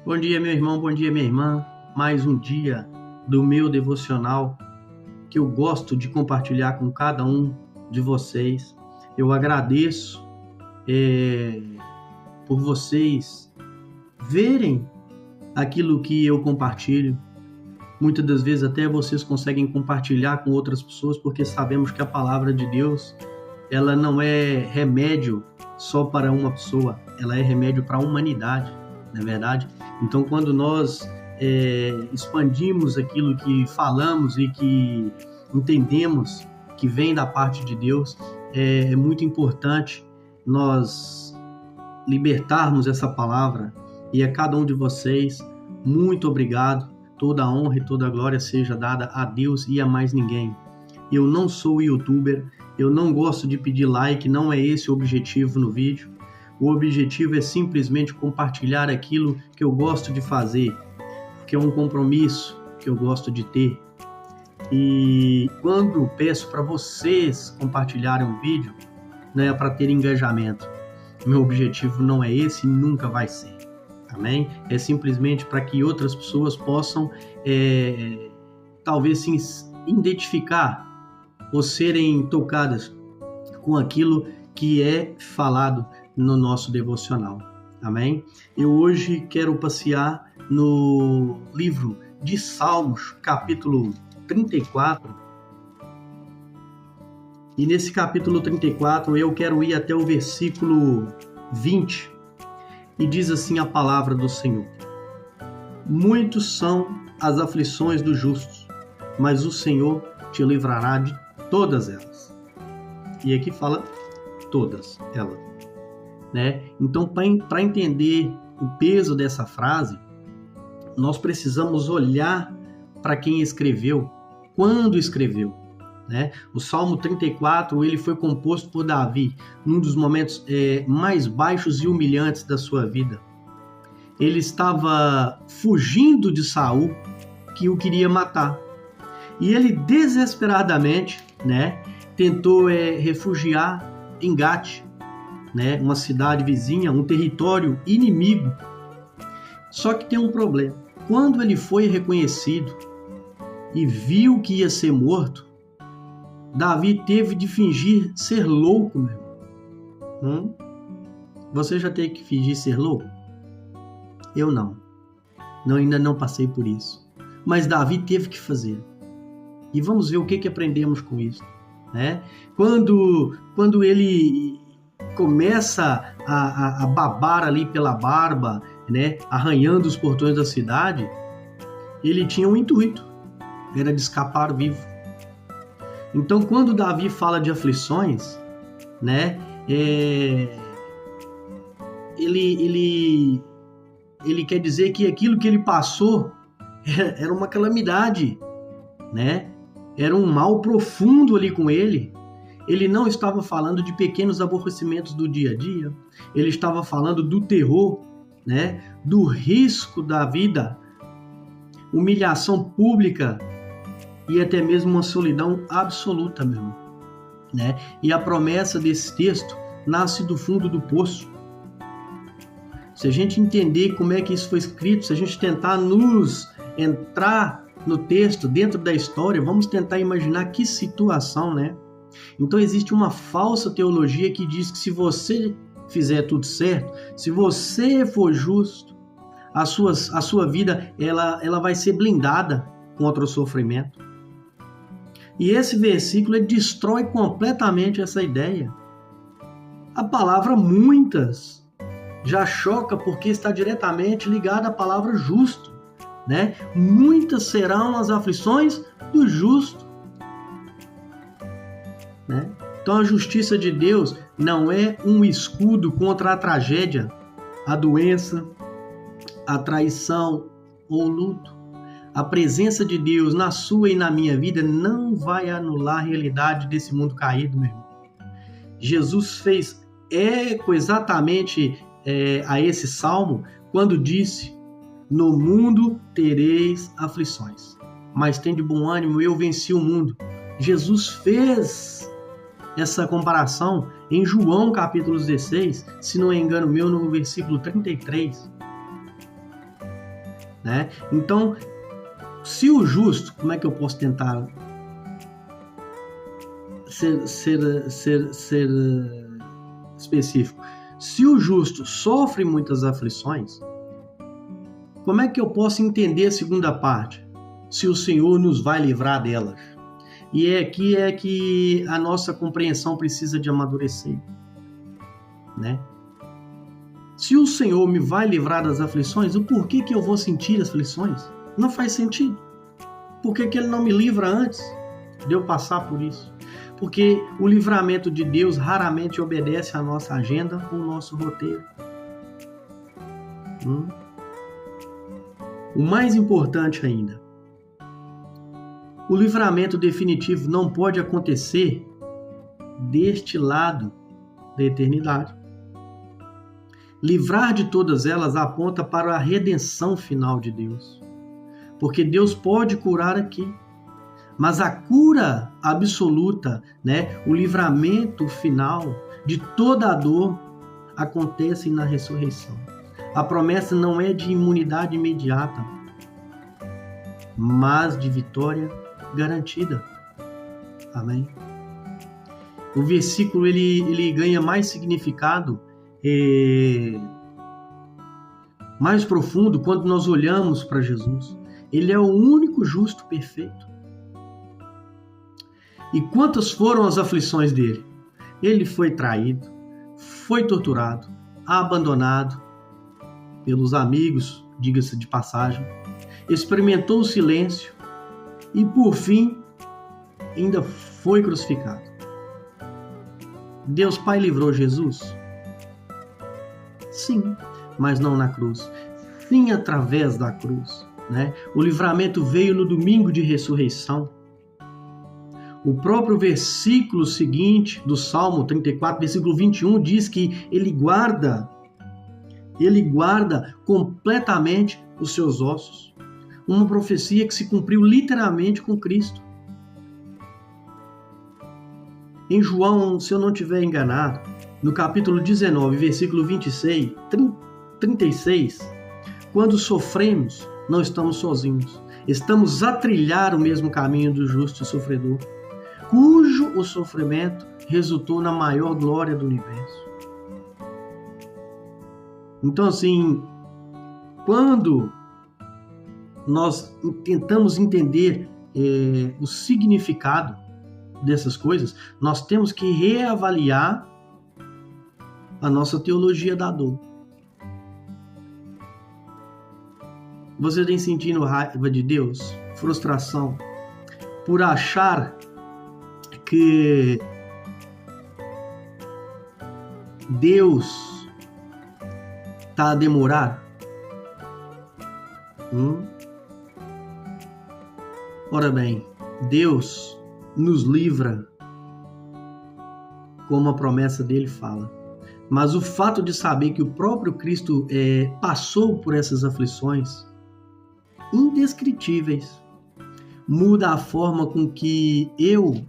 Bom dia, meu irmão, bom dia, minha irmã. Mais um dia do meu devocional que eu gosto de compartilhar com cada um de vocês. Eu agradeço por vocês verem aquilo que eu compartilho. Muitas das vezes até vocês conseguem compartilhar com outras pessoas, porque sabemos que a palavra de Deus, ela não é remédio só para uma pessoa, ela é remédio para a humanidade, não é verdade? Então, quando nós expandimos aquilo que falamos e que entendemos que vem da parte de Deus, é muito importante nós libertarmos essa palavra. E a cada um de vocês, muito obrigado. Toda a honra e toda a glória seja dada a Deus e a mais ninguém. Eu não sou youtuber, eu não gosto de pedir like, não é esse o objetivo no vídeo. O objetivo é simplesmente compartilhar aquilo que eu gosto de fazer, que é um compromisso que eu gosto de ter. E quando peço para vocês compartilharem um vídeo, não é para ter engajamento. Meu objetivo não é esse e nunca vai ser. Amém? É simplesmente para que outras pessoas possam, talvez se identificar ou serem tocadas com aquilo que é falado no nosso devocional. Amém? Eu hoje quero passear no livro de Salmos, capítulo 34. E nesse capítulo 34 eu quero ir até o versículo 20. E diz assim a palavra do Senhor: muitos são as aflições dos justos, mas o Senhor te livrará de todas elas. E aqui fala todas elas, né? Então, para entender o peso dessa frase, nós precisamos olhar para quem escreveu, quando escreveu, né? O Salmo 34 ele foi composto por Davi num dos momentos mais baixos e humilhantes da sua vida. Ele estava fugindo de Saul, que o queria matar. E ele desesperadamente, né, tentou refugiar em Gate, né, uma cidade vizinha, um território inimigo. Só que tem um problema. Quando ele foi reconhecido e viu que ia ser morto, Davi teve de fingir ser louco, meu irmão. Você já teve que fingir ser louco? Eu não. Ainda não passei por isso. Mas Davi teve que fazer. E vamos ver o que aprendemos com isso, né? Quando ele começa a babar ali pela barba, né, arranhando os portões da cidade, ele tinha um intuito, era de escapar vivo. Então, quando Davi fala de aflições, né, ele quer dizer que aquilo que ele passou era uma calamidade, né? Era um mal profundo ali com ele. Ele não estava falando de pequenos aborrecimentos do dia a dia. Ele estava falando do terror, né? Do risco da vida, humilhação pública e até mesmo uma solidão absoluta, meu irmão, né? E a promessa desse texto nasce do fundo do poço. Se a gente entender como é que isso foi escrito, se a gente tentar nos entrar no texto, dentro da história, vamos tentar imaginar que situação, né? Então existe uma falsa teologia que diz que se você fizer tudo certo, se você for justo, a sua vida ela vai ser blindada contra o sofrimento. E esse versículo ele destrói completamente essa ideia. A palavra muitas já choca porque está diretamente ligada à palavra justo, né? Muitas serão as aflições do justo, né? Então a justiça de Deus não é um escudo contra a tragédia, a doença, a traição ou o luto. A presença de Deus na sua e na minha vida não vai anular a realidade desse mundo caído, meu irmão. Jesus fez eco exatamente a esse salmo quando disse: no mundo tereis aflições, mas tem de bom ânimo, eu venci o mundo. Jesus fez essa comparação em João capítulo 16, se não é engano meu, no versículo 33. né? Então, se o justo, como é que eu posso tentar ser específico? Se o justo sofre muitas aflições, como é que eu posso entender a segunda parte? Se o Senhor nos vai livrar delas. E aqui é que a nossa compreensão precisa de amadurecer, né? Se o Senhor me vai livrar das aflições, o porquê que eu vou sentir as aflições? Não faz sentido. Por que Ele não me livra antes de eu passar por isso? Porque o livramento de Deus raramente obedece à nossa agenda ou ao nosso roteiro. O mais importante ainda, o livramento definitivo não pode acontecer deste lado da eternidade. Livrar de todas elas aponta para a redenção final de Deus. Porque Deus pode curar aqui. Mas a cura absoluta, né, o livramento final de toda a dor acontece na ressurreição. A promessa não é de imunidade imediata, mas de vitória garantida. Amém? O versículo ele ganha mais significado, mais profundo quando nós olhamos para Jesus. Ele é o único justo perfeito. E quantas foram as aflições dele? Ele foi traído, foi torturado, abandonado pelos amigos, diga-se de passagem, experimentou o silêncio e, por fim, ainda foi crucificado. Deus Pai livrou Jesus? Sim, mas não na cruz. Sim, através da cruz, né? O livramento veio no domingo de ressurreição. O próprio versículo seguinte do Salmo 34, versículo 21, diz que ele guarda completamente os seus ossos. Uma profecia que se cumpriu literalmente com Cristo. Em João, se eu não estiver enganado, no capítulo 19, versículo 36, quando sofremos, não estamos sozinhos. Estamos a trilhar o mesmo caminho do justo e sofredor, cujo o sofrimento resultou na maior glória do universo. Então, assim, quando nós tentamos entender o significado dessas coisas, nós temos que reavaliar a nossa teologia da dor. Você tem sentido raiva de Deus, frustração, por achar que Deus está a demorar? Ora bem, Deus nos livra, como a promessa dele fala. Mas o fato de saber que o próprio Cristo passou por essas aflições indescritíveis muda a forma com que eu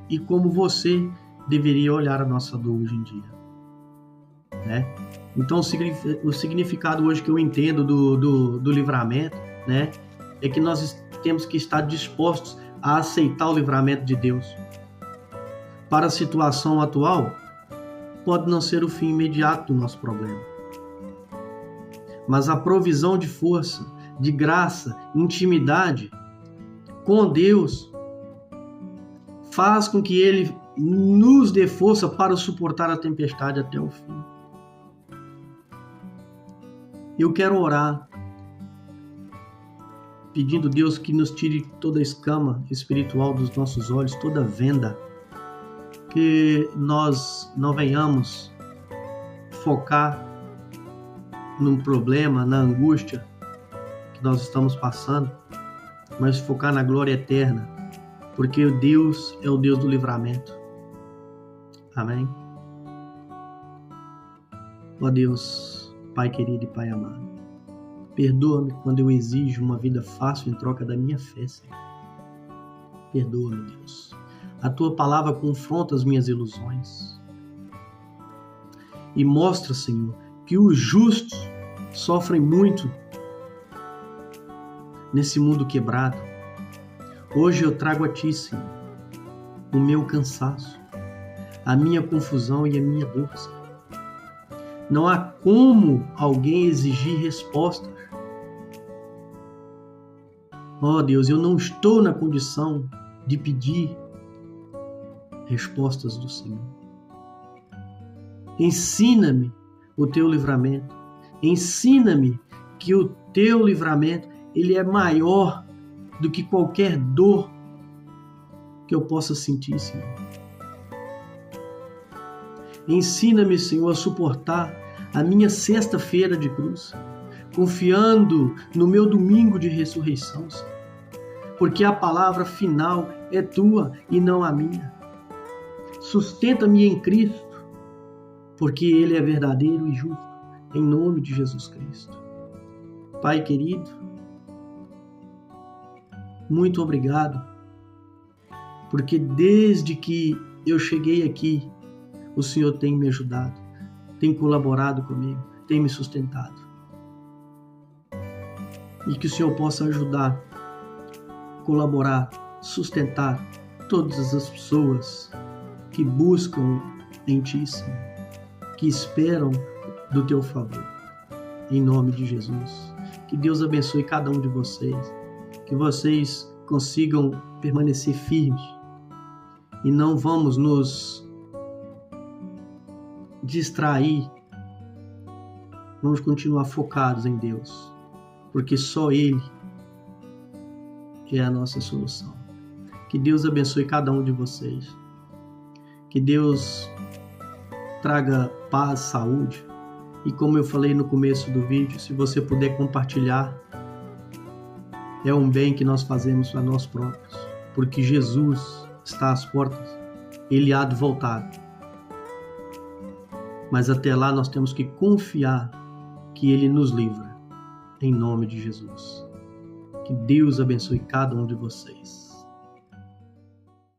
e como você deveria olhar a nossa dor hoje em dia, né? Então, o significado hoje que eu entendo do livramento, né, é que nós temos que estar dispostos a aceitar o livramento de Deus. Para a situação atual, pode não ser o fim imediato do nosso problema, mas a provisão de força, de graça, intimidade com Deus faz com que Ele nos dê força para suportar a tempestade até o fim. Eu quero orar pedindo a Deus que nos tire toda a escama espiritual dos nossos olhos, toda venda, que nós não venhamos focar num problema, na angústia que nós estamos passando, mas focar na glória eterna, porque o Deus é o Deus do livramento. Amém? Ó Deus, Pai querido e Pai amado, perdoa-me quando eu exijo uma vida fácil em troca da minha fé, Senhor. Perdoa-me, Deus. A Tua palavra confronta as minhas ilusões e mostra, Senhor, que os justos sofrem muito nesse mundo quebrado. Hoje eu trago a Ti, Senhor, o meu cansaço, a minha confusão e a minha dor, Senhor. Não há como alguém exigir respostas. Oh Deus, eu não estou na condição de pedir respostas do Senhor. Ensina-me o Teu livramento. Ensina-me que o Teu livramento, ele é maior do que qualquer dor que eu possa sentir, Senhor. Ensina-me, Senhor, a suportar a minha sexta-feira de cruz, confiando no meu domingo de ressurreição, Senhor. Porque a palavra final é Tua e não a minha. Sustenta-me em Cristo, porque Ele é verdadeiro e justo, em nome de Jesus Cristo. Pai querido, muito obrigado, porque desde que eu cheguei aqui, o Senhor tem me ajudado, tem colaborado comigo, tem me sustentado. E que o Senhor possa ajudar, colaborar, sustentar todas as pessoas que buscam em Ti, Senhor, que esperam do Teu favor. Em nome de Jesus. Que Deus abençoe cada um de vocês. Que vocês consigam permanecer firmes. E não vamos nos distrair. Vamos continuar focados em Deus. Porque só Ele é a nossa solução. Que Deus abençoe cada um de vocês. Que Deus traga paz, saúde. E como eu falei no começo do vídeo, se você puder compartilhar, é um bem que nós fazemos para nós próprios. Porque Jesus está às portas. Ele há de voltar. Mas até lá nós temos que confiar que Ele nos livra. Em nome de Jesus. Que Deus abençoe cada um de vocês.